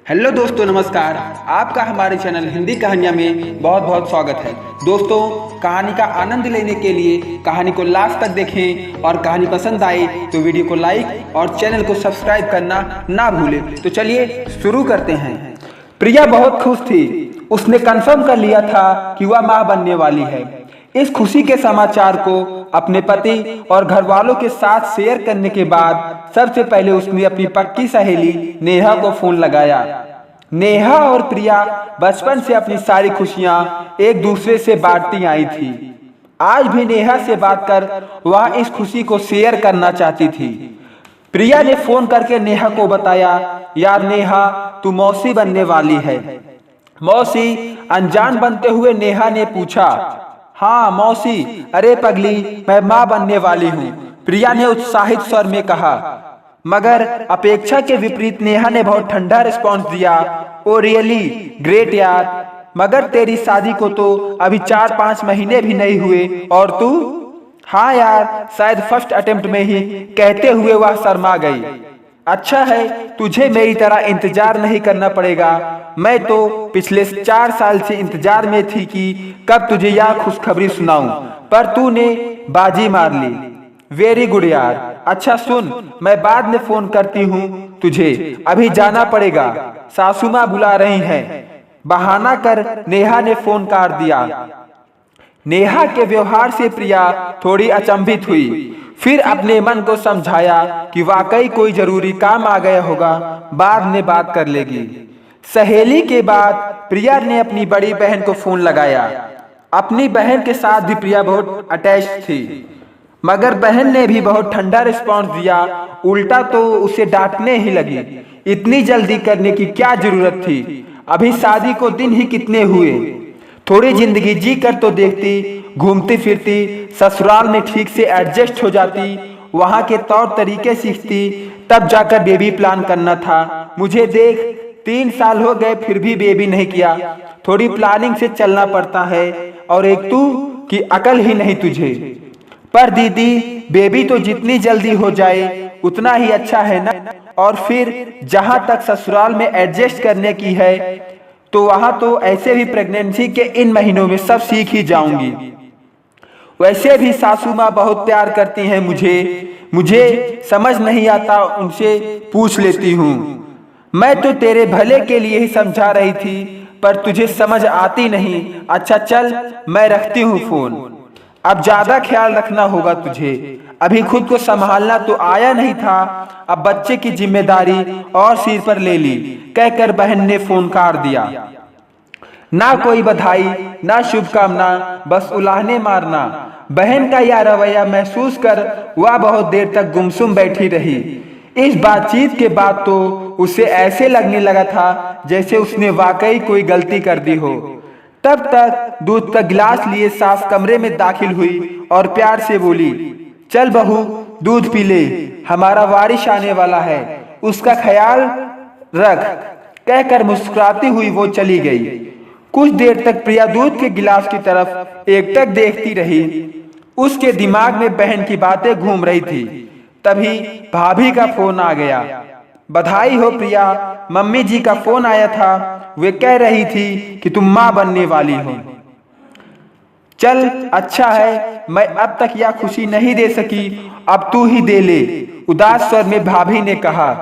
Hello दोस्तों, नमस्कार। आपका हमारे चैनल हिंदी कहानियाँ में बहुत बहुत स्वागत है। दोस्तों, कहानी का आनंद लेने के लिए कहानी को लास्ट तक देखें और कहानी पसंद आए तो वीडियो को लाइक और चैनल को सब्सक्राइब करना ना भूलें। तो चलिए शुरू करते हैं। प्रिया बहुत खुश थी। उसने कंफर्म कर लिया था कि वह माँ बनने वाली है। इस खुशी के समाचार को अपने पति और घर वालों के साथ शेयर करने के बाद सबसे पहले उसने अपनी पक्की सहेली नेहा को फोन लगाया। नेहा और प्रिया बचपन से अपनी सारी खुशियां एक दूसरे से बांटती आई थी। आज भी नेहा से बात कर वह इस खुशी को शेयर करना चाहती थी। प्रिया ने फोन करके नेहा को बताया, यार नेहा, तू मौसी बनने वाली है। मौसी? अनजान बनते हुए नेहा ने पूछा। हाँ मौसी, अरे पगली, मैं माँ बनने वाली हूँ, प्रिया ने उत्साहित स्वर में कहा। मगर अपेक्षा के विपरीत नेहा ने बहुत ठंडा रिस्पॉन्स दिया। ओ रियली ग्रेट यार, मगर तेरी शादी को तो अभी 4-5 महीने भी नहीं हुए और तू? हाँ यार, शायद फर्स्ट अटेम्प्ट में ही, कहते हुए वह शर्मा गई। अच्छा है, तुझे मेरी तरह इंतजार नहीं करना पड़ेगा। मैं तो पिछले 4 साल से इंतजार में थी कि कब तुझे यह खुशखबरी सुनाऊं, पर तूने बाजी मार ली। वेरी गुड यार। अच्छा सुन, मैं बाद में फोन करती हूँ तुझे, अभी जाना पड़ेगा, सासू माँ बुला रही हैं। बहाना कर नेहा ने फोन काट दिया। नेहा के व्यवहार से प्रिया थोड़ी अचंभित हुई। फिर अपने मन को समझाया कि वाकई कोई जरूरी काम आ गया होगा, बाद में बात कर लेगी। सहेली के बाद प्रिया ने अपनी बड़ी बहन को फोन लगाया। अपनी बहन के साथ भी प्रिया बहुत अटैच थी, मगर बहन ने भी बहुत ठंडा रिस्पॉन्स दिया। उल्टा तो उसे डांटने ही लगी। इतनी जल्दी करने की क्या जरूरत थी, अभी शादी को दिन ही कितने हुए। थोड़ी जिंदगी जी कर तो देखती, घूमती फिरती, ससुराल में ठीक से एडजस्ट हो जाती, वहाँ के तौर तरीके सीखती, तब जाकर बेबी प्लान करना था। मुझे देख, 3 साल हो गए फिर भी बेबी नहीं किया। थोड़ी प्लानिंग से चलना पड़ता है, और एक तू की अकल ही नहीं तुझे। पर दीदी, बेबी तो जितनी जल्दी हो जाए उतना ही अच्छा है ना। और फिर जहाँ तक ससुराल में एडजस्ट करने की है, तो वहां तो ऐसे भी प्रेगनेंसी के इन महीनों में सब सीख ही जाऊंगी। वैसे भी सासू माँ बहुत प्यार करती हैं मुझे समझ नहीं आता, उनसे पूछ लेती हूँ। मैं तो तेरे भले के लिए ही समझा रही थी, पर तुझे समझ आती नहीं। अच्छा चल, मैं रखती हूँ फोन, अब ज्यादा ख्याल रखना होगा तुझे। अभी खुद को संभालना तो आया नहीं था, अब बच्चे की जिम्मेदारी और सिर पर ले ली, कहकर बहन ने फोन काट दिया। ना कोई बधाई, ना शुभकामना, बस उलाहने मारना। बहन का यह रवैया महसूस कर वह बहुत देर तक गुमसुम बैठी रही। इस बातचीत के बाद तो उसे ऐसे लगने लगा था जैसे उसने वाकई कोई गलती कर दी हो। तब तक दूध का गिलास लिए सास कमरे में दाखिल हुई और प्यार से बोली, चल बहू, दूध पी ले, हमारा वारिश आने वाला है, उसका ख्याल रख, कहकर मुस्कुराती हुई वो चली गई। कुछ देर तक प्रिया दूध के गिलास की तरफ एकटक देखती रही। उसके दिमाग में बहन की बातें घूम रही थी। तभी भाभी का फोन आ गया। बधाई हो प्रिया, मम्मी जी का फोन आया था, वे कह रही थी कि तुम माँ बनने वाली हो। चल अच्छा है, मैं अब तक यह खुशी नहीं दे सकी, अब तू ही दे ले, उदास स्वर में भाभी ने कहा।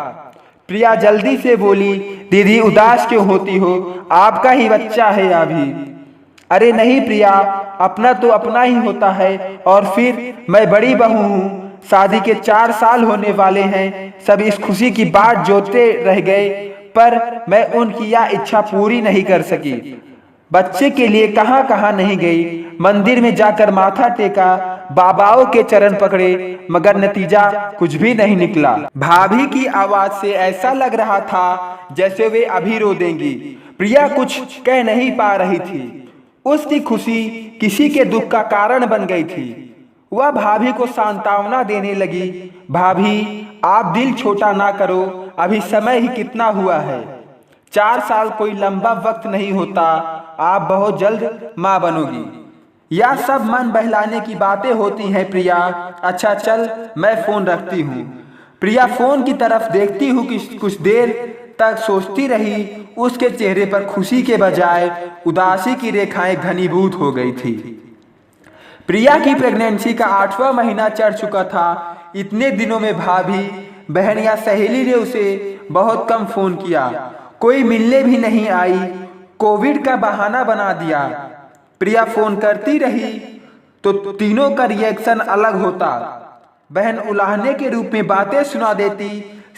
प्रिया जल्दी से बोली, दीदी उदास क्यों होती हो, आपका ही बच्चा है अभी। अरे नहीं प्रिया, अपना तो अपना ही होता है, और फिर मैं बड़ी बहू हूँ, शादी के 4 साल होने वाले हैं। सब इस खुशी की बाट जोते रह गए, पर मैं उनकी यह इच्छा पूरी नहीं कर सकी। बच्चे के लिए कहां कहां नहीं गई, मंदिर में जाकर माथा टेका, बाबाओं के चरण पकड़े, मगर नतीजा कुछ भी नहीं निकला। भाभी की आवाज से ऐसा लग रहा था जैसे वे अभी रो देंगी। प्रिया कुछ कह नहीं पा रही थी। उसकी खुशी किसी के दुख का कारण बन गई थी। वह भाभी को सांत्वना देने लगी, भाभी आप दिल छोटा ना करो, अभी समय ही कितना हुआ है, 4 साल कोई लंबा वक्त नहीं होता, आप बहुत जल्द माँ बनोगी। यह सब मन बहलाने की बातें होती हैं प्रिया। अच्छा चल, मैं फोन रखती हूँ। प्रिया फोन की तरफ देखती हुई कुछ देर तक सोचती रही। उसके चेहरे पर खुशी के बजाय उदासी की रेखाएं घनीभूत हो गई थी। प्रिया की प्रेगनेंसी का 8वां महीना चढ़ चुका था। इतने दिनों में भाभी, बहन या सहेली ने उसे बहुत कम फोन किया। कोई मिलने भी नहीं आई। कोविड का बहाना बना दिया। प्रिया फोन करती रही तो तीनों का रिएक्शन अलग होता। बहन उलाहने के रूप में बातें सुना देती,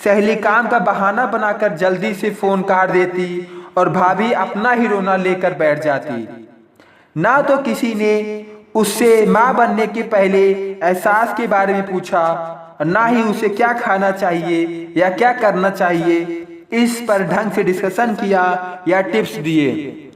सहेली काम का बहाना बनाकर जल्दी से फोन काट देती और भाभी अपना ही रोना लेकर बैठ जाती। ना तो किसी ने उससे माँ बनने के पहले एहसास के बारे में पूछा और ना ही उसे क्या खाना चाहिए या क्या करना चाहिए इस पर ढंग से डिस्कशन किया या टिप्स दिए।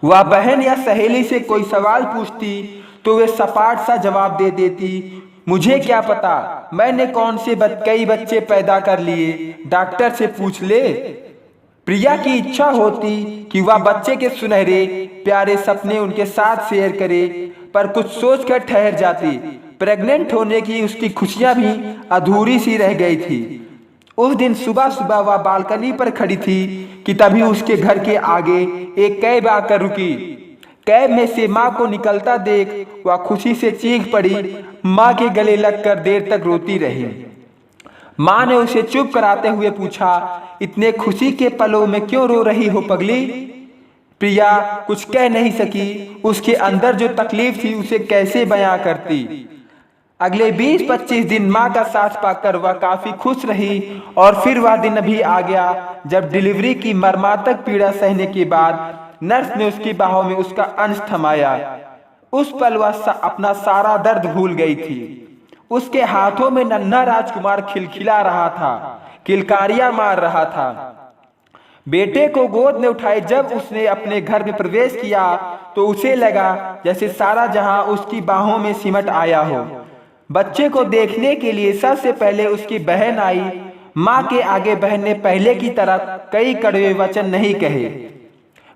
वह बहन या सहेली से कोई सवाल पूछती तो वे सपाट सा जवाब दे देती, मुझे क्या पता, मैंने कौन से कई बच्चे पैदा कर लिए, डॉक्टर से पूछ ले। प्रिया की इच्छा होती कि वह बच्चे के सुनहरे प्यारे सपने उनके साथ शेयर करे, पर कुछ सोचकर ठहर जाती। प्रेग्नेंट होने की उसकी खुशियां भी अधूरी सी रह गई थी। उस दिन सुबह सुबह वह बालकनी पर खड़ी थी कि तभी उसके घर के आगे एक कैब आकर रुकी। कैब में से माँ को निकलता देख वह खुशी से चीख पड़ी। माँ के गले लगकर देर तक रोती रही। माँ ने उसे चुप कराते हुए पूछा, इतने खुशी के पलों में क्यों रो रही हो पगली? प्रिया कुछ कह नहीं सकी। उसके अंदर जो तकलीफ थी उसे कैसे बयां करती। अगले 20-25 दिन माँ का साथ पाकर वह काफी खुश रही और फिर वह दिन भी आ गया जब डिलीवरी की मर्मांतक पीड़ा सहने के बाद नर्स ने उसकी बाहों में उसका अंश थमाया। उस पल वह अपना सारा दर्द भूल गई थी। उसके हाथों में नन्हा राजकुमार खिलखिला रहा था, किलकारियां मार रहा था। बेटे को गोद में उठाए जब उसने अपने घर में प्रवेश किया तो उसे लगा जैसे सारा जहां उसकी बाहों में सिमट आया हो। बच्चे को देखने के लिए सबसे पहले उसकी बहन आई। माँ के आगे बहन ने पहले की तरह कई कड़वे वचन नहीं कहे,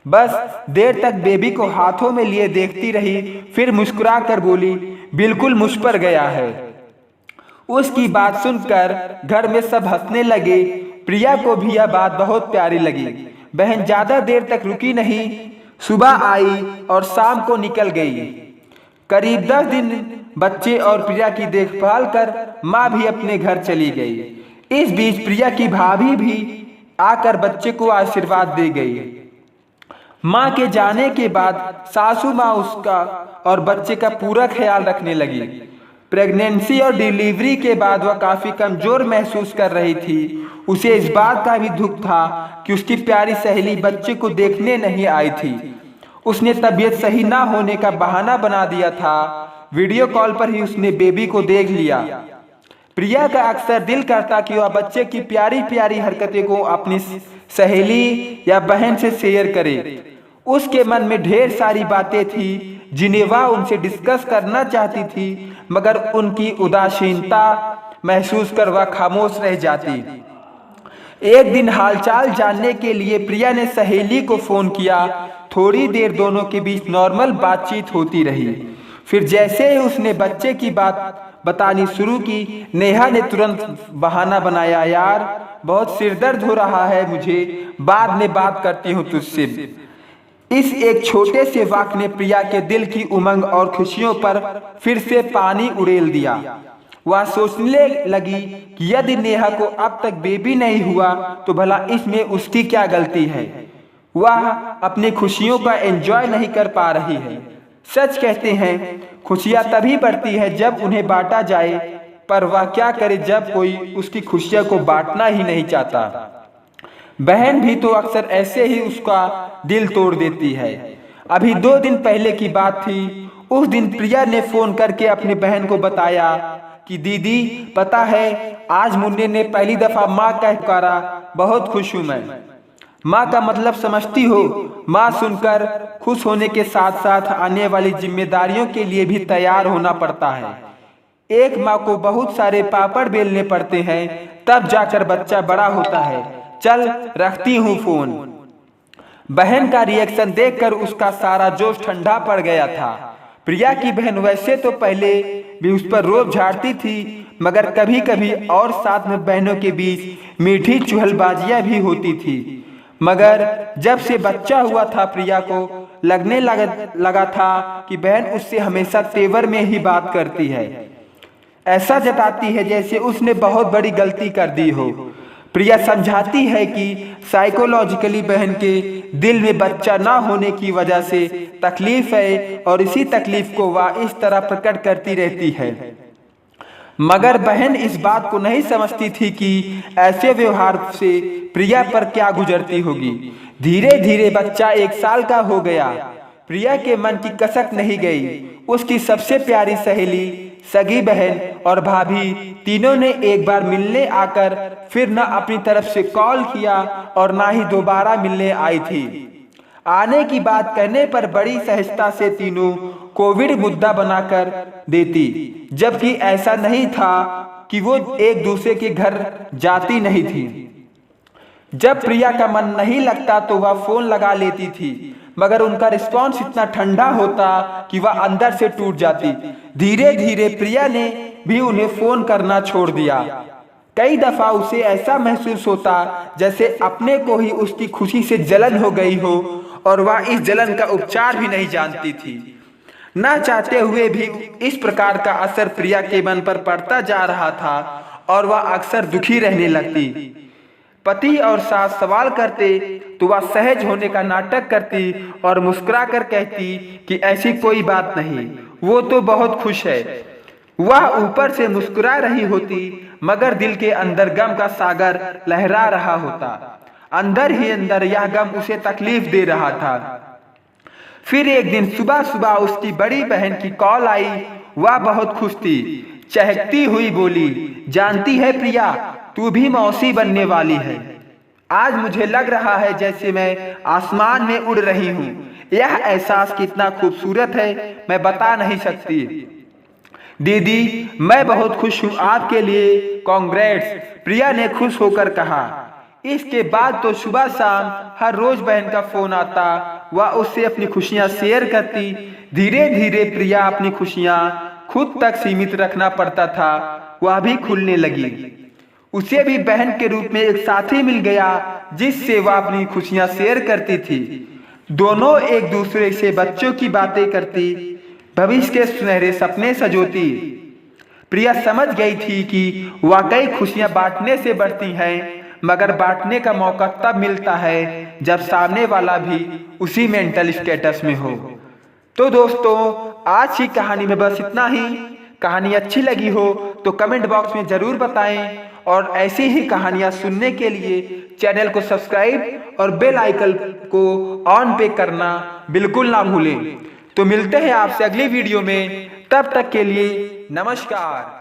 बस देर तक बेबी को हाथों में लिए देखती रही, फिर मुस्कुरा कर बोली, बिल्कुल मुझ पर गया है। उसकी बात सुनकर घर में सब हंसने लगे। प्रिया को भी यह बात बहुत प्यारी लगी। बहन ज्यादा देर तक रुकी नहीं, सुबह आई और शाम को निकल गई। करीब 10 दिन बच्चे और प्रिया की देखभाल कर माँ भी अपने घर चली गई। इस बीच प्रिया की भाभी भी आकर बच्चे को आशीर्वाद दे गई। माँ के जाने के बाद सासू माँ उसका और बच्चे का पूरा ख्याल रखने लगी। प्रेगनेंसी और डिलीवरी के बाद वह काफी कमजोर महसूस कर रही थी। उसे इस बात का भी दुख था कि उसकी प्यारी सहेली बच्चे को देखने नहीं आई थी। उसने तबीयत सही ना होने का बहाना बना दिया था। वीडियो कॉल पर ही उसने बेबी को देख लिया। प्रिया का अक्सर दिल करता कि वह बच्चे की प्यारी प्यारी हरकतें को अपनी सहेली या बहन से शेयर करे। उसके मन में ढेर सारी बातें थी जिन्हें वह उनसे डिस्कस करना चाहती थी, मगर उनकी उदासीनता महसूस कर वह खामोश रह जाती। एक दिन हालचाल जानने के लिए प्रिया ने सहेली को फोन किया। थोड़ी देर दोनों के बीच नॉर्मल बातचीत होती रही। फिर जैसे ही उसने बच्चे की बात बतानी शुरू की, नेहा ने तुरंत बहाना बनाया, यार बहुत सिरदर्द हो रहा है मुझे, बाद में बात करती हूँ तुझसे। इस एक छोटे से वाक्य ने प्रिया के दिल की उमंग और खुशियों पर फिर से पानी उड़ेल दिया। वह सोचने लगी कि यदि नेहा को अब तक बेबी नहीं हुआ तो भला इसमें उसकी क्या गलती है। वह अपनी खुशियों का एंजॉय नहीं कर पा रही है। सच कहते हैं खुशियां तभी बढ़ती है जब उन्हें बांटा जाए, पर वह क्या करे जब कोई उसकी खुशियों को बांटना ही नहीं चाहता। बहन भी तो अक्सर ऐसे ही उसका दिल तोड़ देती है। अभी 2 दिन पहले की बात थी। उस दिन प्रिया ने फोन करके अपनी बहन को बताया कि दीदी पता है आज मुन्ने ने पहली दफा माँ का पुकारा, बहुत खुश हूँ मैं। माँ का मतलब समझती हो? माँ सुनकर खुश होने के साथ साथ आने वाली जिम्मेदारियों के लिए भी तैयार होना पड़ता है। एक माँ को बहुत सारे पापड़ बेलने पड़ते हैं, तब जाकर बच्चा बड़ा होता है। चल रखती हूँ फोन। बहन का रिएक्शन देखकर उसका सारा जोश ठंडा पड़ गया था। प्रिया की बहन वैसे तो पहले भी उस पर रोब झाड़ती थी, मगर कभी कभी और साथ में बहनों के बीच मीठी चुहलबाजियां भी होती थी। मगर जब से बच्चा हुआ था प्रिया को लगने लगा था कि बहन उससे हमेशा तेवर में ही बात करती है, ऐसा जताती है जैसे उसने बहुत बड़ी गलती कर दी हो। प्रिया समझाती है कि साइकोलॉजिकली बहन के दिल में बच्चा ना होने की वजह से तकलीफ है और इसी तकलीफ को वह इस तरह प्रकट करती रहती है। मगर बहन इस बात को नहीं समझती थी कि ऐसे व्यवहार से प्रिया पर क्या गुजरती होगी। धीरे धीरे बच्चा 1 साल का हो गया। प्रिया के मन की कसक नहीं गई। उसकी सबसे प्यारी सहेली, सगी बहन और भाभी तीनों ने एक बार मिलने आकर फिर न अपनी तरफ से कॉल किया और ना ही दोबारा मिलने आई थी। आने की बात कहने पर बड़ी सहजता से तीनों कोविड मुद्दा बनाकर देती, जबकि ऐसा नहीं था कि वो एक दूसरे के घर जाती नहीं थी। जब प्रिया का मन नहीं लगता तो वह फोन लगा लेती थी, मगर उनका रिस्पॉन्स इतना ठंडा होता कि वह अंदर से टूट जाती। धीरे धीरे प्रिया ने भी उन्हें फोन करना छोड़ दिया। कई दफा उसे ऐसा महसूस होता जैसे अपने को ही उसकी खुशी से जलन हो गई हो और वह इस जलन का उपचार भी नहीं जानती थी। ना चाहते हुए भी इस प्रकार का असर प्रिया के मन पर पड़ता जा रहा था और वह अक्सर दुखी रहने लगती। पति और सास सवाल करते तो वह सहज होने का नाटक करती और मुस्कुराकर कहती कि ऐसी कोई बात नहीं, वो तो बहुत खुश है। वह ऊपर से मुस्कुरा रही होती मगर दिल के अंदर गम का सागर लहरा रहा होता। अंदर ही अंदर यह गम उसे तकलीफ दे रहा था। फिर एक दिन सुबह सुबह उसकी बड़ी बहन की कॉल आई। वह बहुत खुश थी। चहकती हुई बोली, जानती है प्रिया, तू भी मौसी बनने वाली है। आज मुझे लग रहा है जैसे मैं आसमान में उड़ रही हूँ। यह एहसास कितना खूबसूरत है, मैं बता नहीं सकती। दीदी मैं बहुत खुश हूँ आपके लिए, कांग्रेट्स, प्रिया ने खुश होकर कहा। इसके बाद तो सुबह शाम हर रोज बहन का फोन आता। वह उससे अपनी खुशियां शेयर करती। धीरे धीरे प्रिया अपनी खुशियां खुद तक सीमित रखना पड़ता था। वह भी खुलने लगी। उसे भी बहन के रूप में एक साथी मिल गया जिससे वह अपनी खुशियां शेयर करती थी। दोनों एक दूसरे से बच्चों की बातें करती, भविष्य के सुनहरे सपने सजोती। प्रिया समझ गई थी कि वाकई खुशियां बांटने से बढ़ती हैं, मगर बांटने का मौका तब मिलता है जब सामने वाला भी उसी मेंटल स्टेटस में हो। तो दोस्तों आज की कहानी में बस इतना ही। कहानी अच्छी लगी हो तो कमेंट बॉक्स में जरूर बताएं और ऐसी ही कहानियां सुनने के लिए चैनल को सब्सक्राइब और बेल आइकन को ऑन पे करना बिल्कुल ना भूलें। तो मिलते हैं आपसे अगली वीडियो में, तब तक के लिए नमस्कार।